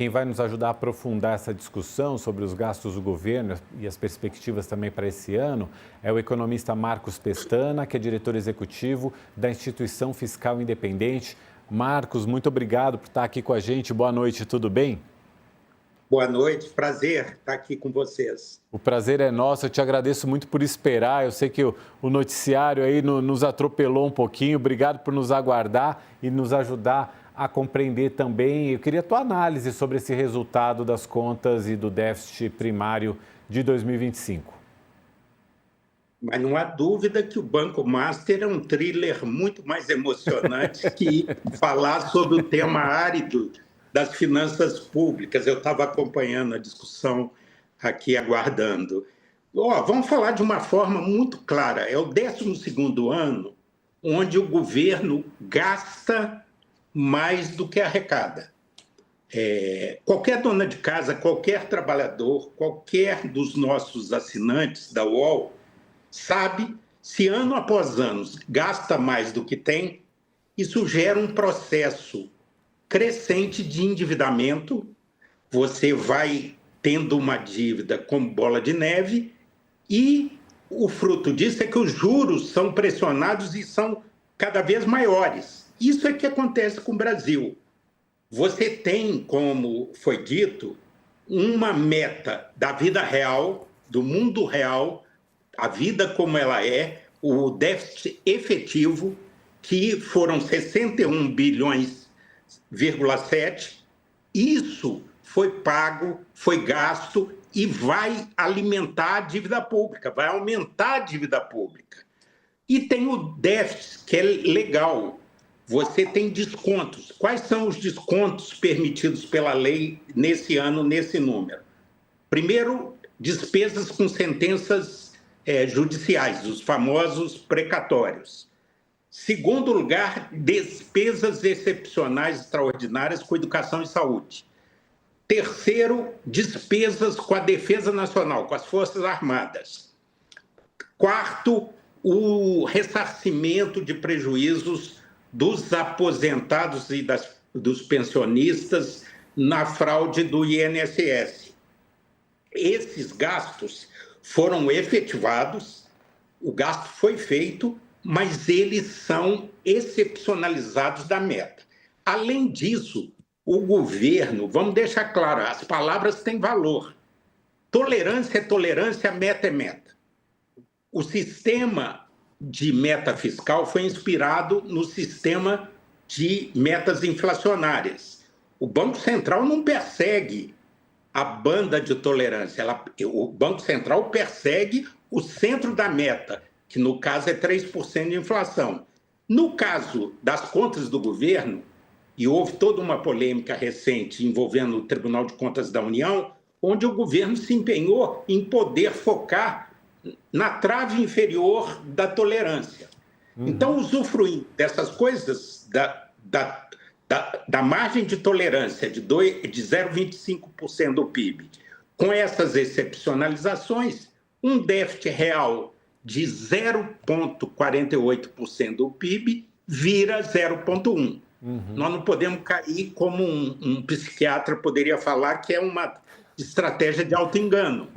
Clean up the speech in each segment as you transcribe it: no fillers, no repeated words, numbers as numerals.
Quem vai nos ajudar a aprofundar essa discussão sobre os gastos do governo e as perspectivas também para esse ano é o economista Marcos Pestana, que é diretor executivo da Instituição Fiscal Independente. Marcos, muito obrigado por estar aqui com a gente. Boa noite, tudo bem? Boa noite, prazer estar aqui com vocês. O prazer é nosso, eu te agradeço muito por esperar. Eu sei que o noticiário aí nos atropelou um pouquinho. Obrigado por nos aguardar e nos ajudar a compreender também. Eu queria a tua análise sobre esse resultado das contas e do déficit primário de 2025. Mas não há dúvida que o Banco Master é um thriller muito mais emocionante que falar sobre o tema árido das finanças públicas. Eu estava acompanhando a discussão aqui, aguardando. Vamos falar de uma forma muito clara. É o 12º ano onde o governo gasta mais do que arrecada. Qualquer dona de casa, qualquer trabalhador, qualquer dos nossos assinantes da UOL sabe, se ano após ano gasta mais do que tem, isso gera um processo crescente de endividamento. Você vai tendo uma dívida como bola de neve e o fruto disso é que os juros são pressionados e são cada vez maiores. Isso é que acontece com o Brasil. Você tem, como foi dito, uma meta da vida real, do mundo real, a vida como ela é, o déficit efetivo, que foram 61 bilhões,7. Isso foi pago, foi gasto e vai alimentar a dívida pública, vai aumentar a dívida pública. E tem o déficit, que é legal. Você tem descontos. Quais são os descontos permitidos pela lei nesse ano, nesse número? Primeiro, despesas com sentenças judiciais, os famosos precatórios. Segundo lugar, despesas excepcionais extraordinárias com educação e saúde. Terceiro, despesas com a Defesa Nacional, com as Forças Armadas. Quarto, o ressarcimento de prejuízos dos aposentados e dos pensionistas na fraude do INSS. Esses gastos foram efetivados, o gasto foi feito, mas eles são excepcionalizados da meta. Além disso, o governo, vamos deixar claro, as palavras têm valor. Tolerância é tolerância, meta é meta. O sistema de meta fiscal foi inspirado no sistema de metas inflacionárias. O Banco Central não persegue a banda de tolerância, o Banco Central persegue o centro da meta, que no caso é 3% de inflação. No caso das contas do governo, e houve toda uma polêmica recente envolvendo o Tribunal de Contas da União, onde o governo se empenhou em poder focar na trave inferior da tolerância. Então, usufruindo dessas coisas, da margem de tolerância de 0,25% do PIB, com essas excepcionalizações, um déficit real de 0,48% do PIB vira 0,1%. Nós não podemos cair como um psiquiatra poderia falar que é uma estratégia de auto-engano,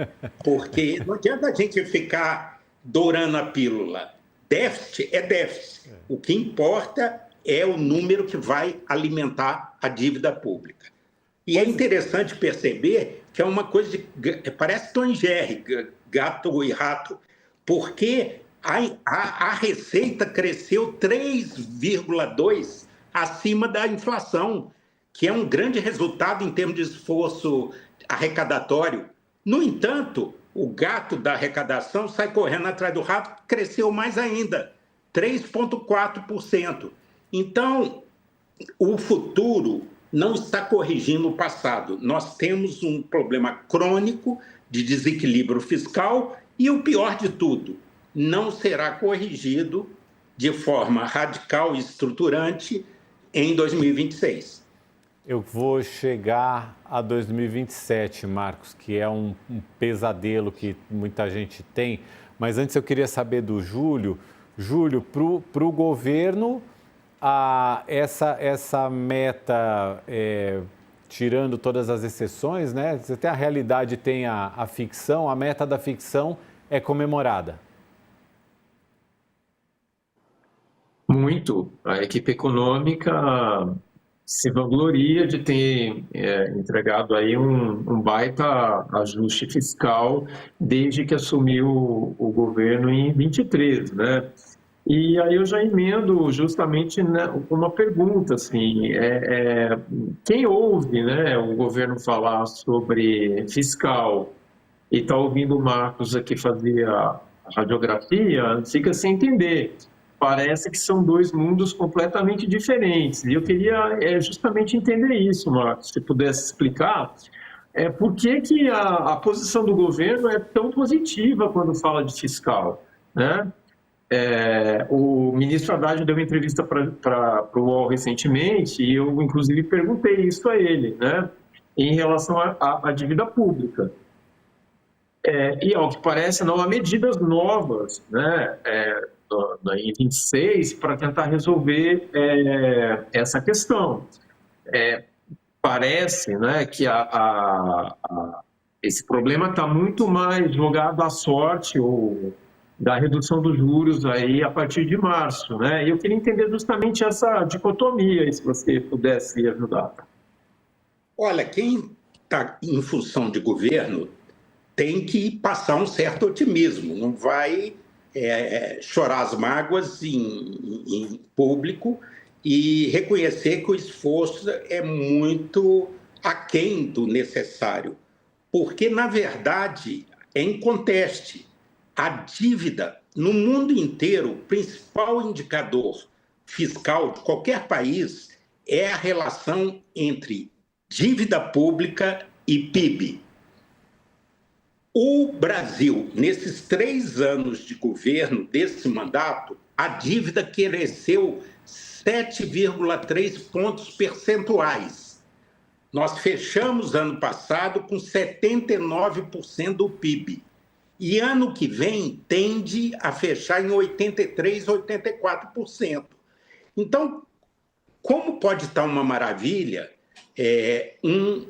porque não adianta a gente ficar dourando a pílula. Déficit é déficit. O que importa é o número que vai alimentar a dívida pública. E é interessante perceber que é uma coisa parece Tom e Jerry, gato e rato, porque a receita cresceu 3,2% acima da inflação, que é um grande resultado em termos de esforço arrecadatório. No entanto, o gato da arrecadação sai correndo atrás do rato, cresceu mais ainda, 3,4%. Então, o futuro não está corrigindo o passado. Nós temos um problema crônico de desequilíbrio fiscal e, o pior de tudo, não será corrigido de forma radical e estruturante em 2026. Eu vou chegar a 2027, Marcos, que é um pesadelo que muita gente tem. Mas antes eu queria saber do Júlio. Júlio, para o governo, essa meta tirando todas as exceções, né? Você tem a realidade, tem a ficção, a meta da ficção é comemorada. Muito. A equipe econômica se vangloria de ter entregado aí um baita ajuste fiscal desde que assumiu o governo em 23, né? E aí eu já emendo justamente, né, uma pergunta, assim, quem ouve, né, o governo falar sobre fiscal e está ouvindo o Marcos aqui fazer a radiografia, fica sem entender. Parece que são dois mundos completamente diferentes. E eu queria justamente entender isso, Marcos, se pudesse explicar por que a posição do governo é tão positiva quando fala de fiscal, né? O ministro Haddad deu uma entrevista para o UOL recentemente e eu, inclusive, perguntei isso a ele, né, em relação à dívida pública. E, ao que parece, não há medidas novas, né, em 26 para tentar resolver essa questão. Parece, né, que esse problema está muito mais jogado à sorte ou da redução dos juros aí a partir de março, né? E eu queria entender justamente essa dicotomia, se você pudesse ajudar. Olha, quem está em função de governo tem que passar um certo otimismo, não vai chorar as mágoas em público e reconhecer que o esforço é muito aquém do necessário, porque, na verdade, é inconteste. A dívida, no mundo inteiro, o principal indicador fiscal de qualquer país é a relação entre dívida pública e PIB. O Brasil, nesses 3 anos de governo desse mandato, a dívida cresceu 7,3 pontos percentuais. Nós fechamos ano passado com 79% do PIB. E ano que vem tende a fechar em 83%, 84%. Então, como pode estar uma maravilha um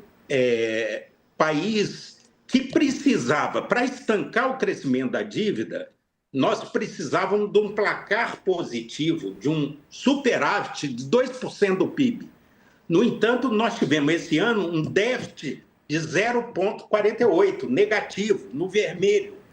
país que precisava, para estancar o crescimento da dívida, nós precisávamos de um placar positivo, de um superávit de 2% do PIB. No entanto, nós tivemos esse ano um déficit de 0,48, negativo, no vermelho.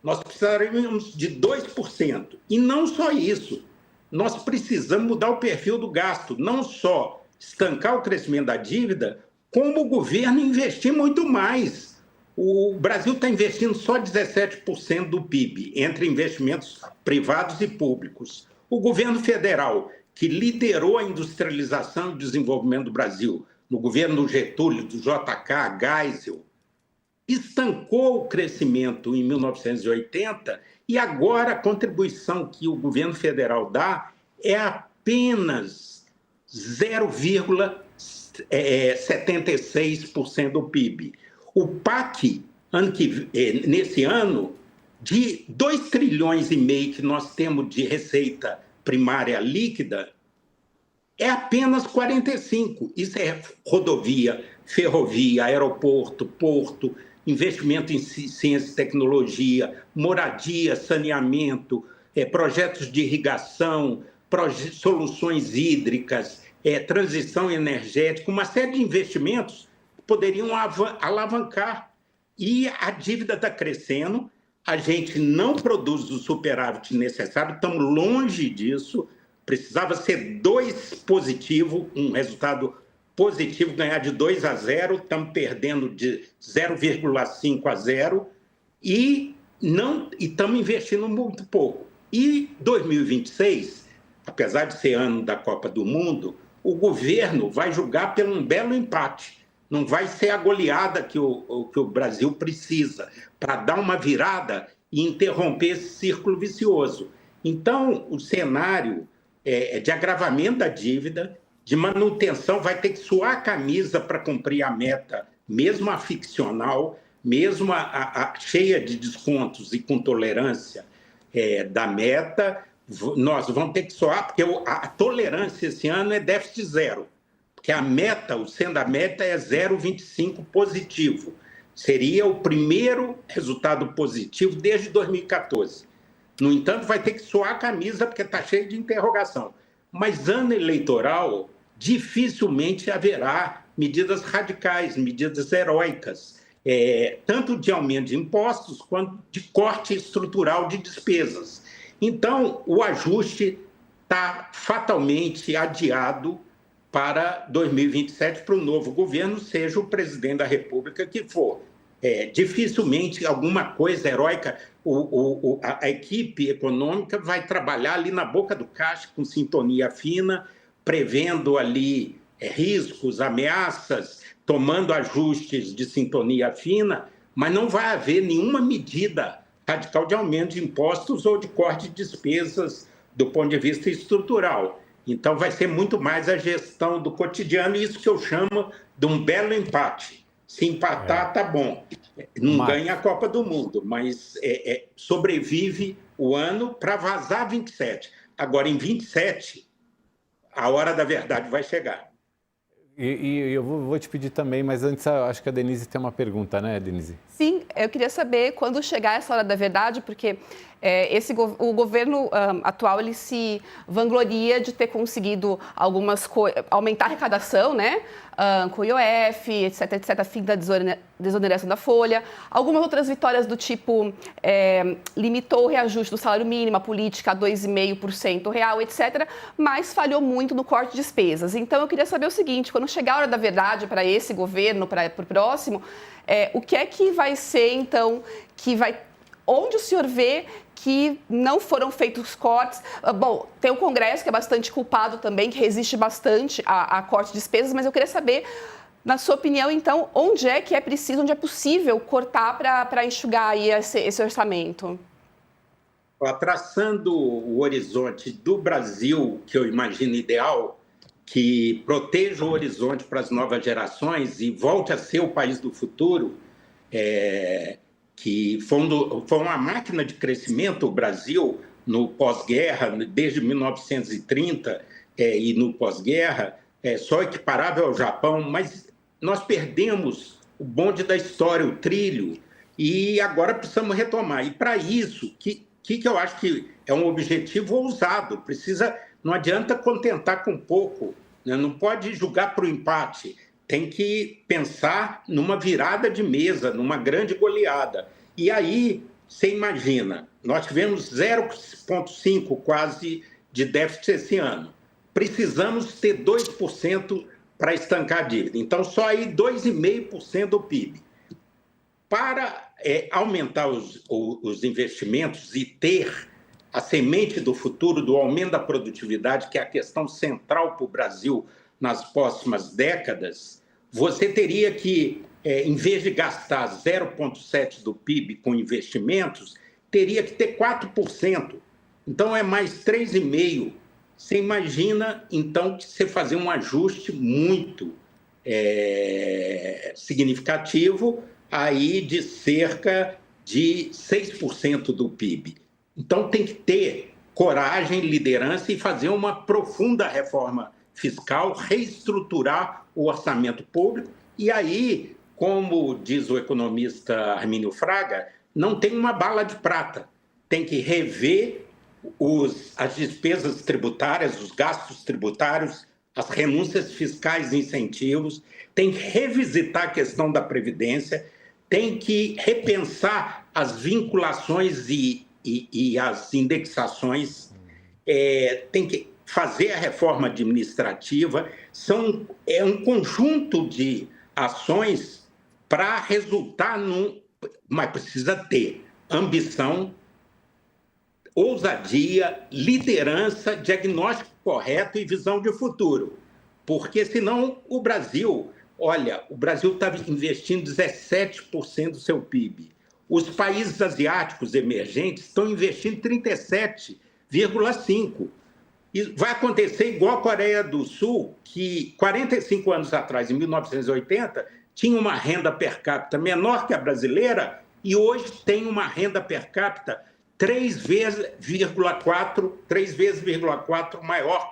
Nós precisaríamos de 2%. E não só isso, nós precisamos mudar o perfil do gasto, não só estancar o crescimento da dívida, como o governo investir muito mais. O Brasil está investindo só 17% do PIB, entre investimentos privados e públicos. O governo federal, que liderou a industrialização e desenvolvimento do Brasil, no governo do Getúlio, do JK, Geisel, estancou o crescimento em 1980 e agora a contribuição que o governo federal dá é apenas 0,76% do PIB. O PAC, nesse ano, de 2,5 trilhões que nós temos de receita primária líquida, é apenas 45. Isso é rodovia, ferrovia, aeroporto, porto, investimento em ciência e tecnologia, moradia, saneamento, projetos de irrigação, soluções hídricas, transição energética, uma série de investimentos que poderiam alavancar. E a dívida está crescendo, a gente não produz o superávit necessário, estamos longe disso, precisava ser 2 positivo, um resultado positivo, ganhar de 2-0, estamos perdendo de 0,5 a 0 e estamos investindo muito pouco. E 2026, apesar de ser ano da Copa do Mundo, o governo vai julgar pelo um belo empate. Não vai ser a goleada que o Brasil precisa para dar uma virada e interromper esse círculo vicioso. Então, o cenário de agravamento da dívida, de manutenção, vai ter que suar a camisa para cumprir a meta, mesmo a ficcional, mesmo a cheia de descontos e com tolerância da meta, nós vamos ter que suar, porque a tolerância esse ano é déficit zero. porque a meta, o sendo a meta é 0,25 positivo. Seria o primeiro resultado positivo desde 2014. No entanto, vai ter que suar a camisa, porque está cheio de interrogação. Mas ano eleitoral, dificilmente haverá medidas radicais, medidas heróicas, tanto de aumento de impostos quanto de corte estrutural de despesas. Então, o ajuste está fatalmente adiado para 2027, para o novo governo, seja o presidente da República que for. Dificilmente alguma coisa heróica, a equipe econômica vai trabalhar ali na boca do caixa, com sintonia fina, prevendo ali riscos, ameaças, tomando ajustes de sintonia fina, mas não vai haver nenhuma medida radical de aumento de impostos ou de corte de despesas do ponto de vista estrutural. Então, vai ser muito mais a gestão do cotidiano, isso que eu chamo de um belo empate. Se empatar, tá bom. Não ganha a Copa do Mundo, mas sobrevive o ano para vazar 27. Agora, em 27, a hora da verdade vai chegar. E eu vou te pedir também, mas antes acho que a Denise tem uma pergunta, né, Denise? Sim, eu queria saber quando chegar essa hora da verdade, porque o governo atual ele se vangloria de ter conseguido aumentar a arrecadação, né? Com o IOF, etc., fim da desoneração da folha. Algumas outras vitórias do tipo limitou o reajuste do salário mínimo, a política a 2,5% real, etc., mas falhou muito no corte de despesas. Então, eu queria saber o seguinte, quando chegar a hora da verdade para esse governo, para o próximo, o que é que vai ser, então, onde o senhor vê que não foram feitos cortes? Bom, tem o Congresso, que é bastante culpado também, que resiste bastante a corte de despesas, mas eu queria saber, na sua opinião, então, onde é que é preciso, onde é possível cortar para enxugar aí esse orçamento? Traçando o horizonte do Brasil, que eu imagino ideal, que proteja o horizonte para as novas gerações e volte a ser o país do futuro, que foi uma máquina de crescimento, o Brasil, no pós-guerra, desde 1930 e no pós-guerra, só equiparável ao Japão, mas nós perdemos o bonde da história, o trilho, e agora precisamos retomar. E para isso, que eu acho que é um objetivo ousado, não adianta contentar com pouco, né? Não pode julgar para o empate. Tem que pensar numa virada de mesa, numa grande goleada. E aí, você imagina, nós tivemos 0,5 quase de déficit esse ano. Precisamos ter 2% para estancar a dívida. Então, só aí 2,5% do PIB. Para aumentar os investimentos e ter a semente do futuro, do aumento da produtividade, que é a questão central para o Brasil nas próximas décadas, você teria que, em vez de gastar 0,7% do PIB com investimentos, teria que ter 4%. Então, é mais 3,5%. Você imagina, então, que você fazer um ajuste muito significativo, aí de cerca de 6% do PIB. Então, tem que ter coragem, liderança e fazer uma profunda reforma fiscal, reestruturar o orçamento público. E aí, como diz o economista Armínio Fraga, não tem uma bala de prata. Tem que rever as despesas tributárias, os gastos tributários, as renúncias fiscais e incentivos, tem que revisitar a questão da Previdência, tem que repensar as vinculações e as indexações, tem que fazer a reforma administrativa. É um conjunto de ações para resultar mas precisa ter ambição, ousadia, liderança, diagnóstico correto e visão de futuro. Porque senão o Brasil está investindo 17% do seu PIB. Os países asiáticos emergentes estão investindo 37,5%. E vai acontecer igual a Coreia do Sul, que 45 anos atrás, em 1980, tinha uma renda per capita menor que a brasileira e hoje tem uma renda per capita 3,4 maior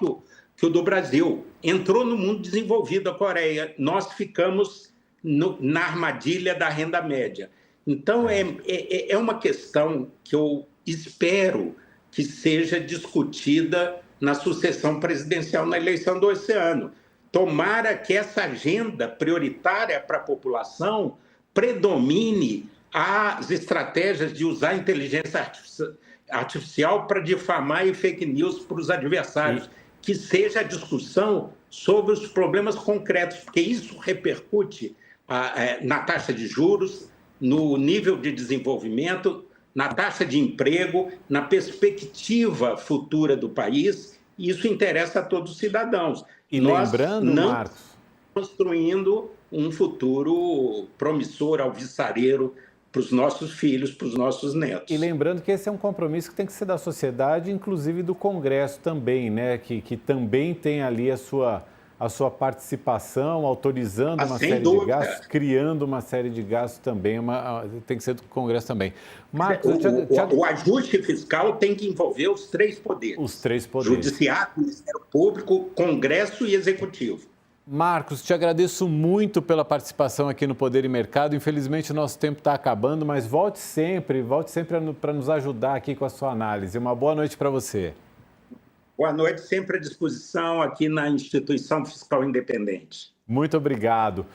que que o do Brasil. Entrou no mundo desenvolvido a Coreia. Nós ficamos na armadilha da renda média. Então, é uma questão que eu espero que seja discutida na sucessão presidencial na eleição desse ano. Tomara que essa agenda prioritária para a população predomine as estratégias de usar a inteligência artificial para difamar e fake news para os adversários. Que seja a discussão sobre os problemas concretos, porque isso repercute na taxa de juros, no nível de desenvolvimento, na taxa de emprego, na perspectiva futura do país, e isso interessa a todos os cidadãos. E nós lembrando, não Marcos, estamos construindo um futuro promissor, alvissareiro, para os nossos filhos, para os nossos netos. E lembrando que esse é um compromisso que tem que ser da sociedade, inclusive do Congresso também, né? Que também tem ali a sua participação, autorizando uma série de gastos, criando uma série de gastos também, tem que ser do Congresso também. Marcos, o ajuste fiscal tem que envolver os três poderes. Os três poderes. Judiciário, Ministério Público, Congresso e Executivo. Marcos, te agradeço muito pela participação aqui no Poder e Mercado. Infelizmente, o nosso tempo está acabando, mas volte sempre para nos ajudar aqui com a sua análise. Uma boa noite para você. Boa noite, sempre à disposição aqui na Instituição Fiscal Independente. Muito obrigado.